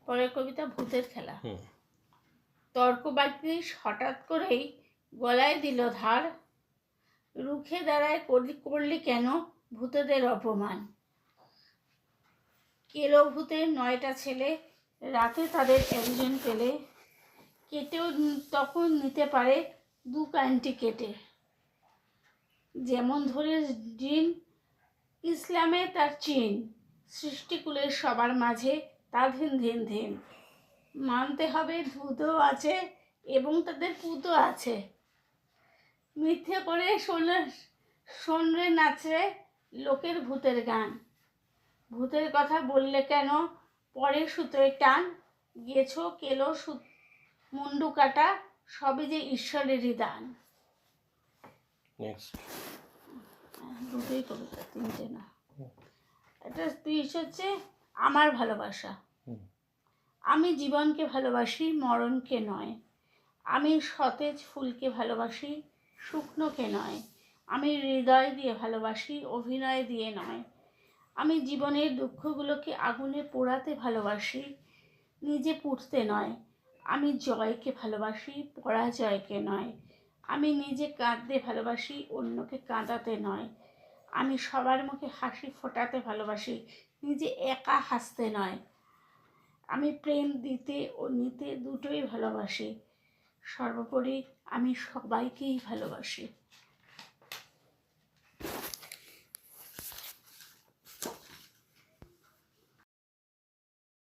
পরের কবিতা ভূতের খেলা। তর্কবাদী হঠাৎ করেই গলায় দিল ধার, রুখে দাঁড়ায় করলি কেন ভূতেদের অপমান। কেলো ভূতের 9টা ছেলে, রাতে তাদের একজন পেলে, কেটেও তখন নিতে পারে 2 কানটি কেটে। যেমন ধরে জিন, ইসলামে তার চিন, সৃষ্টিকুলের সবার মাঝে তা ধিন ধিন ধিন। মানতে হবে ভূতও আছে এবং তাদের পুতও আছে। মিথ্যে করে শোনরে নাচরে লোকের ভূতের গান। ভূতের কথা বললে কেন পরে সুতোয় টান, গেছো কেলো মুন্ডু কাটা, সবই যে ঈশ্বরেরই দান। দুটোই কবিতা, 3টে না। একটা স্পিচ হচ্ছে আমার ভালোবাসা। আমি জীবনকে ভালোবাসি, মরণকে নয়। আমি সতেজ ফুলকে ভালোবাসি, শুকনোকে নয়। আমি হৃদয় দিয়ে ভালোবাসি, অভিনয় দিয়ে নয়। আমি জীবনের দুঃখগুলোকে আগুনে পোড়াতে ভালোবাসি, নিজে পুড়তে নয়। আমি জয়কে ভালোবাসি, পরাজয়কে নয়। আমি নিজে কাঁদতে ভালোবাসি, অন্যকে কাঁদাতে নয়। আমি সবার মুখে হাসি ফোটাতে ভালোবাসি, নিজে একা হাসতে নয়। আমি প্রেম দিতে ও নিতে দুটোই ভালোবাসি, সর্বোপরি আমি সবাইকেই ভালোবাসি।